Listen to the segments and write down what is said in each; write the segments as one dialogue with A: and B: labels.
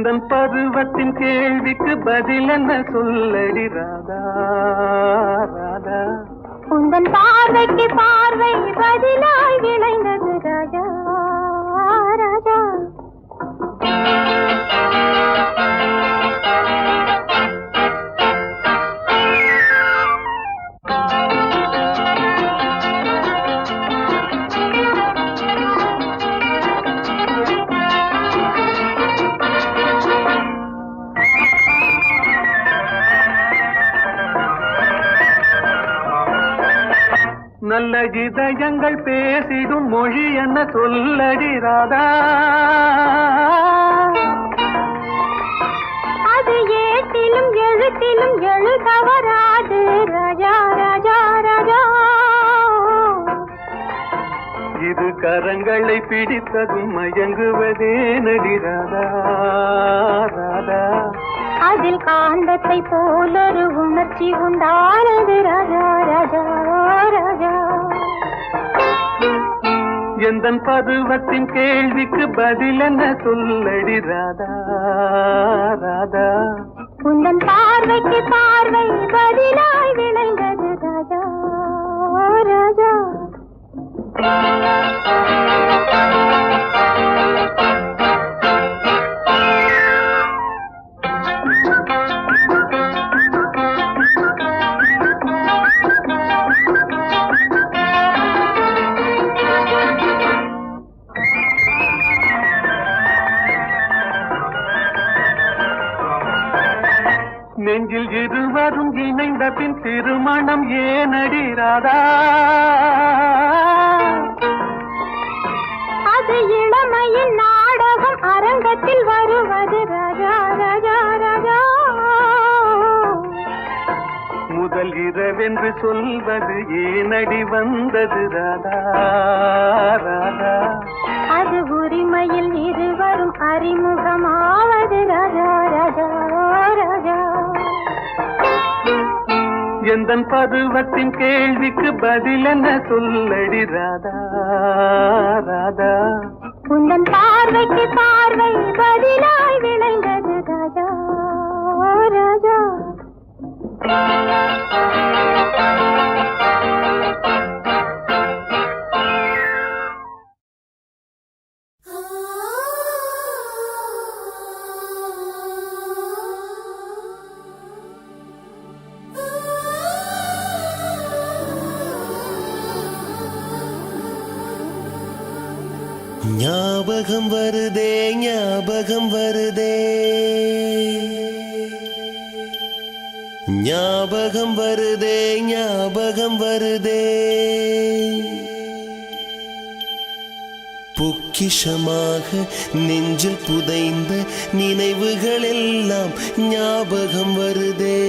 A: எந்தன் பருவத்தின் கேள்விக்கு பதில் என்ன சொல்லடி ராதா ராதா.
B: உந்தன் பார்வைக்கு பார்வை பதிலாய் விளைந்தது ராஜா ராஜா.
A: நல்ல இதயங்கள் பேசிடும் மொழி என்ன சொல்லடி ராதா.
B: அது ஏட்டிலும் எழுத்திலும் எழுதவராது ராஜா ராஜா ராஜா.
A: இது கரங்களை பிடித்ததும் மயங்குவதே நடி ராதா ராதா.
B: அதில் காந்தத்தை போலொரு உணர்ச்சி உண்டானது ராஜா ராஜா ராஜா.
A: எந்தன் பருவத்தின் கேள்விக்கு பதில் என்ன சொல்லடி ராதா ராதா.
B: உந்தன் பார்வைக்கு பார்வை பதிலாய் விளைந்தது ராஜா ராஜா.
A: நெஞ்சில் இருவரும் இணைந்த பின் திருமணம் ஏனடி ராதா.
B: அது இளமையின் நாடகம் அரங்கத்தில் வருவது ராஜா ராஜா ராஜா.
A: முதல் இரவென்று சொல்வது ஏனடி வந்தது ராதா ராதா.
B: அது உரிமையில் இருவரும் அறிமுகமாவது ராஜா ராஜா ராஜா.
A: எந்தன் பருவத்தின் கேள்விக்கு பதில் என்ன சொல்லடி ராதா ராதா.
B: உந்தன் பார்வைக்கு பார்வை பதிலாய் விளைந்தது ராஜா ராஜா.
C: ஞாபகம் வருதே ஞாபகம் வருதே ஞாபகம் வருதே ஞாபகம் வருதே. பொக்கிஷமாக நெஞ்சில் புதைந்த நினைவுகள் எல்லாம் ஞாபகம் வருதே.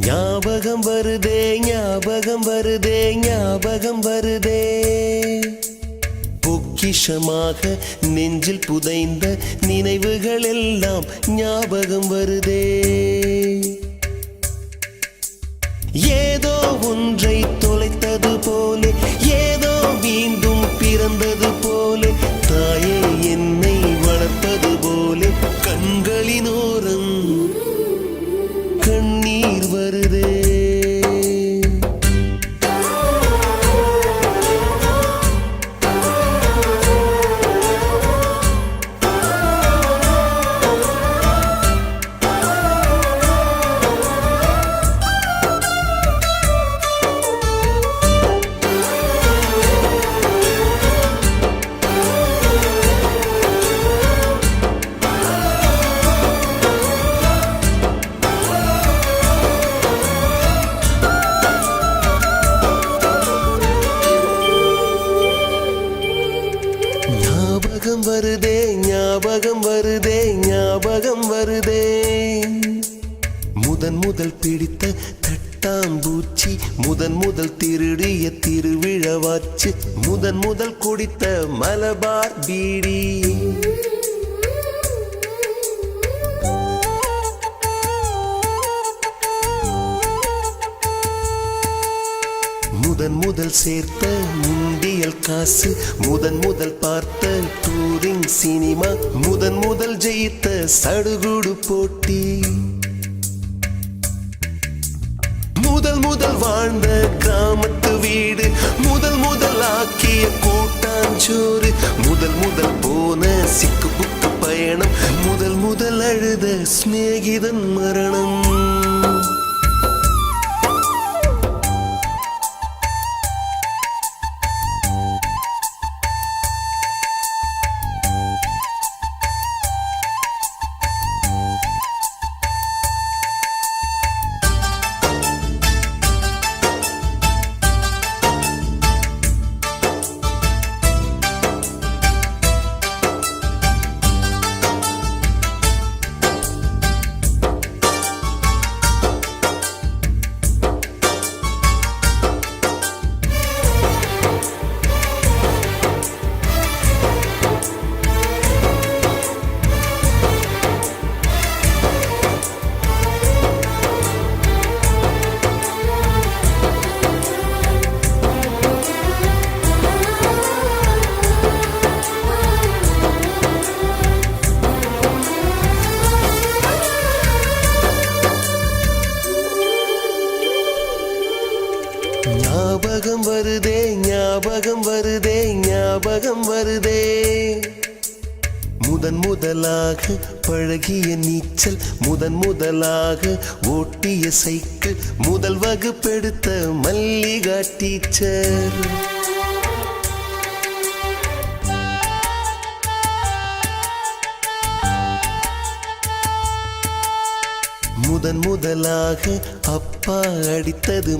C: ஞாபகம் வருதே ஞாபகம் வருதே ஞாபகம் வருதே. பொக்கிஷமாக நெஞ்சில் புதைந்த நினைவுகள் எல்லாம் ஞாபகம் வருதே. ஏதோ ஒன்றை தொலைத்தது போலே ஏதோ மீண்டும் பிறந்தது போலே தாயே என்னை வளர்ப்பது போலே கண்களினோரம் கண்ணீர் வருதே. முதல் சேர்த்த முண்டியல் காசு, முதல் பார்த்த டூரிங் சினிமா, முதல் ஜெயித்த சடுகுடு போட்டி, முதல் வாழ்ந்த கிராமத்து வீடு, முதல் ஆக்கிய கூட்டாஞ்சோறு, முதல் போன சிக்கு புக்கு பயணம், முதல் அழுத சிநேகிதன் மரணம். ஞாபகம் வருதே ஞாபகம் வருதே ஞாபகம் வருதே, முதலாக பழகிய நீச்சல், முதலாக ஓட்டிய சைக்கிள், முதல் வகுப்பெடுத்த மல்லிகா டீச்சர், முதலாக அப்பா அடித்தது,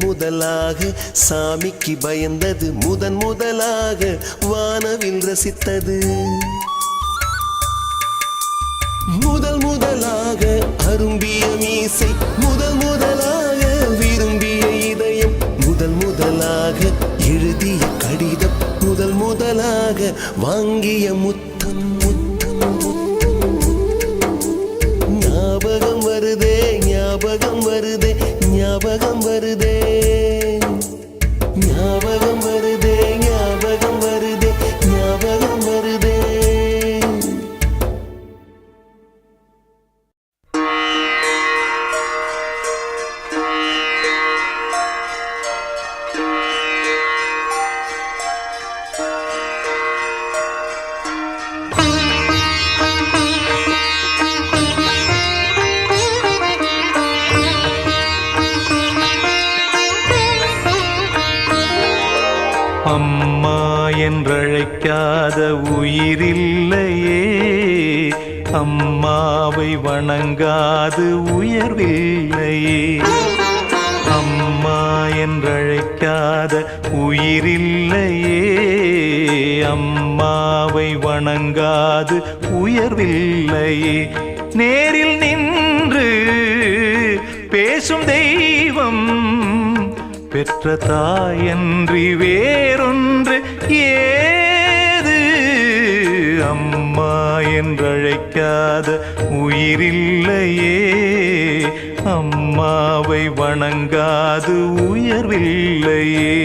C: முதலாக சாமிக்கு பயந்தது, முதலாக வானவில் ரசித்தது, முதலாக அரும்பிய மீசை, முதலாக விரும்பிய இதயம், முதலாக எழுதிய கடிதம், முதலாக வாங்கிய முத்தம், ஞாபகம் வருதே ஞாபகம் வருதே ஞாபகம் வருதே, ஞாபகம் வருதே ஞாபகம் வருதே ஞாபகம் வருதே.
A: அம்மா என்றழைக்காத உயிரில்லையே, அம்மாவை வணங்காது உயர்வில்லையே, அம்மா என்றழைக்காத உயிரில்லையே, அம்மாவை வணங்காது உயர்வில்லையே, நேரில் நின்று பேசும் தெய்வம் பெற்ற தாயன்றி வேறொன்று ஏது, அம்மா என்றழைக்காத உயிரில்லையே, அம்மாவை வணங்காது உயர்வில்லையே.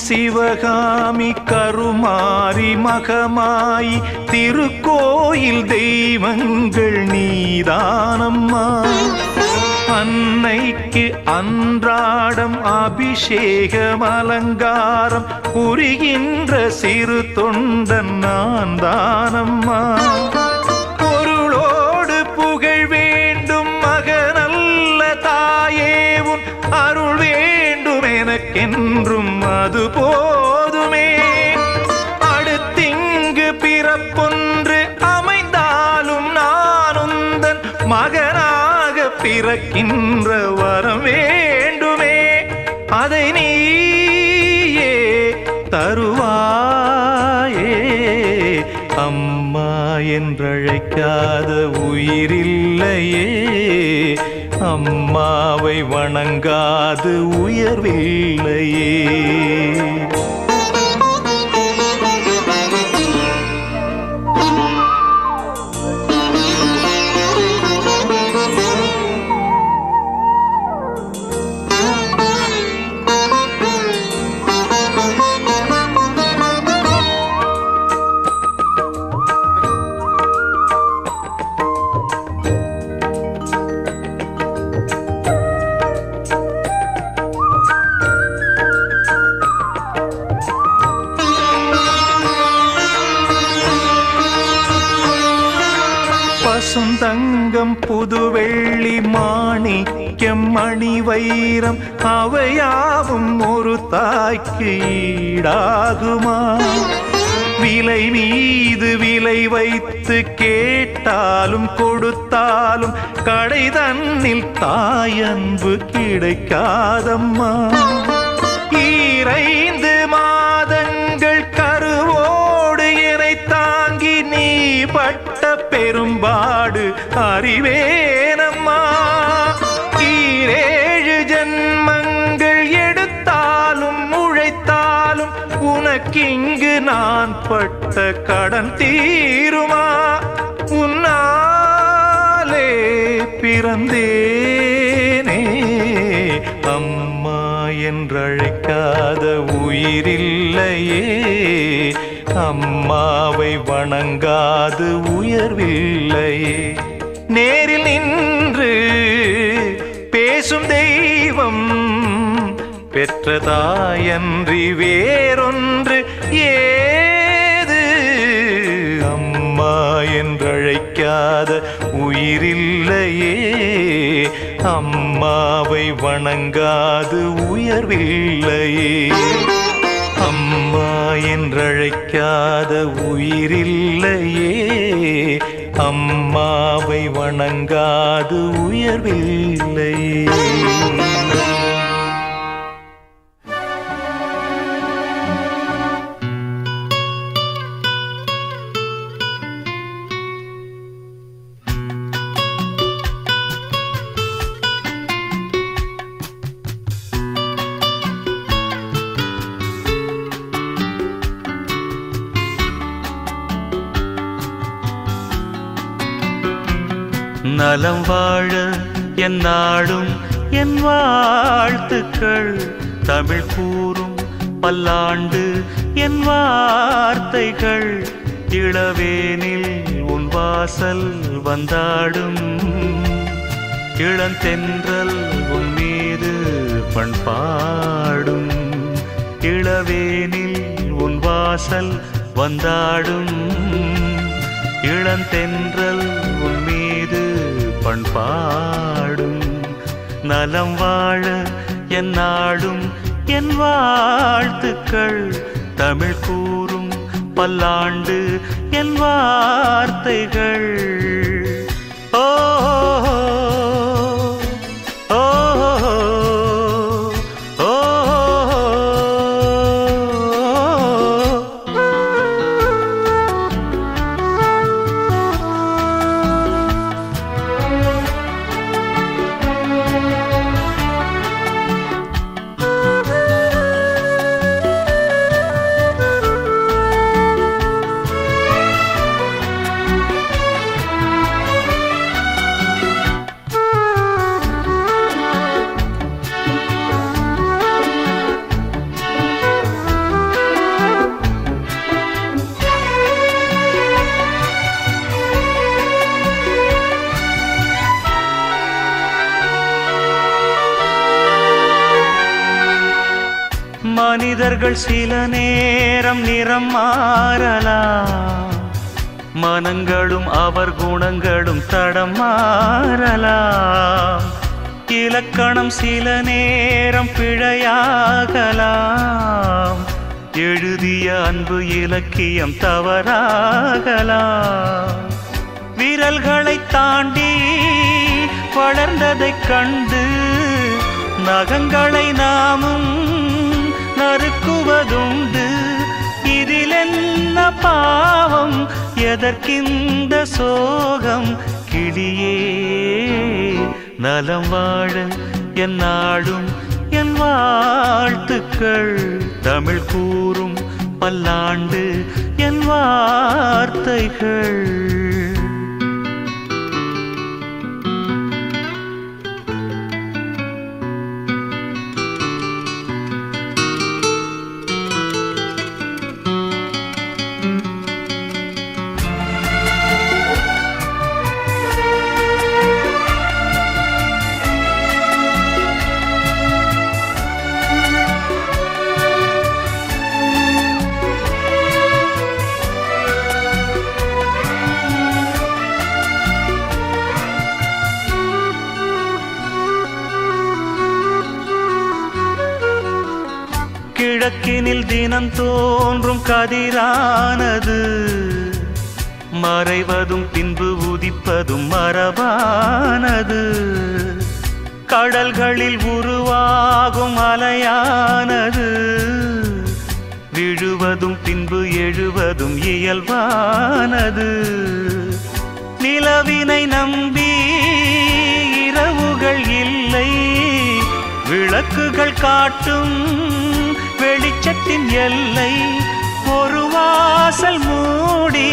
A: சிவகாமி கருமாரி மகமாயி திருக்கோயில் தெய்வங்கள் நீதானம்மா, அன்னைக்கு அன்றாடம் அபிஷேகம் அலங்காரம் புரிகின்ற சிறு தொண்டன் நான் தானம்மா, பொருளோடு புகழ் வேண்டும் மகனல்ல தாயே உன் அருள் வேண்டும் எனக்கென்றும் அது போதுமே, அடுத்திங்கு பிறப்பொன்று அமைந்தாலும் நான் உந்தன் மகனாக பிறக்கின்ற வரம் வேண்டுமே, அதை நீ தருவாயே. அம்மா என்றழைக்காத உயிரில்லையே, அம்மாவை வணங்காது உயர்வில்லையே. பசுந்தங்கம் புதுவெள்ளி மாணிக்கம் மணி வைரம் அவையாவும் ஒரு தாய்க்கு ஈடாகுமா? விலை மீது விலை வைத்து கேட்டாலும் கொடுத்தாலும் கடை தன்னில் தாயன்பு கிடைக்காதம்மா. 2 மாதங்கள் கருவோடு என்னை தாங்கி நீ பட்ட பெரும்பாடு அறிவேனம்மா. 7 ஜன்மங்கள் எடுத்தாலும் உழைத்தாலும் உனக்கிங்கு நான் பட்ட கடன் தீருமா? உன்னாலே பிறந்தேனே, அம்மா என்றழைக்காத உயிரில்லையே, அம்மாவை வணங்காது உயர்வில்லையே. நேரில் நின்று பேசும் தெய்வம் பெற்ற தாயன்றி வேறொன்று ஏது? அம்மா என்றழைக்காத உயிரில்லையே, அம்மாவை வணங்காது உயர்வில்லையே. அம்மா என்றழைக்காத உயிரில்லையே, அம்மாவை வணங்காது உயர்வில்லையே.
D: நலம் வாழ என் நாடும் என் வாழ்த்துக்கள், தமிழ் கூறும் பல்லாண்டு என் வார்த்தைகள். இளவேனில் உன் வாசல் வந்தாடும், இளந்தென்றல் உன் மீது பண்பாடும். இளவேனில் உன் வாசல் வந்தாடும், இளந்தென்றல் உன் மீது பண்பாடும். நலம் வாழ என் நாடும் என் வாழ்த்துக்கள், தமிழ் கூறும் பல்லாண்டு என் வார்த்தைகள். ஓ ஓ ஓ மனிதர்கள் சில நேரம் நிறம் மாறலாம், மனங்களும் அவர் குணங்களும் தடம் மாறலாம். இலக்கணம் சில நேரம் பிழையாகலாம், எழுதிய அன்பு இலக்கியம் தவறாகலாம். விரல்களை தாண்டி வளர்ந்ததைக் கண்டு நகங்களை நாமும் நறுக்குவதுண்டு. இதில் என்ன பாவம், எதற்கிந்த சோகம்? கிளியே நலம் வாழ என் நாடும் என் வாழ்த்துக்கள். தமிழ் கூறும் பல்லாண்டு என் வார்த்தைகள். கிழக்கினில் தினம் தோன்றும் கதிரானது மறைவதும் பின்பு உதிப்பதும் மரபானது. கடல்களில் உருவாகும் அலையானது விழுவதும் பின்பு எழுவதும் இயல்பானது. நிலவினை நம்பி இரவுகள் இல்லை, விளக்குகள் காட்டும் வெளிச்சத்தின் எல்லை. ஒரு வாசல் மூடி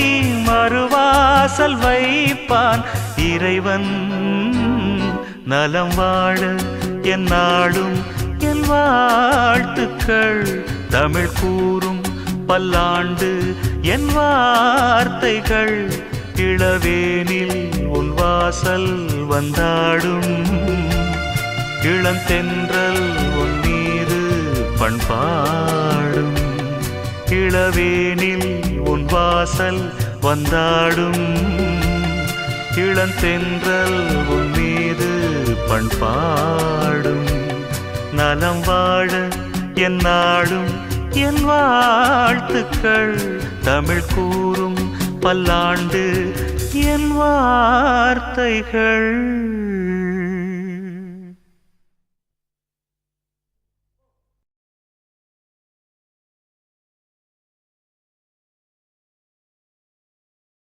D: மறுவாசல் வைப்பான் இறைவன். நலம் வாழ என் நாடும் என் வாழ்த்துக்கள். தமிழ் கூறும் பல்லாண்டு என் வார்த்தைகள். இளவேனில் உன் வாசல் வந்தாடும், இளந்தென்றல் உன் மீது பண்பாடும். இளவேனில் உன் வாசல் வந்தாடும், இளந்தென்றல் உன் மீது பண்பாடும். நலம் வாழ என் நாடும் என் வாழ்த்துக்கள். தமிழ் கூறும் பல்லாண்டு என் வார்த்தைகள்.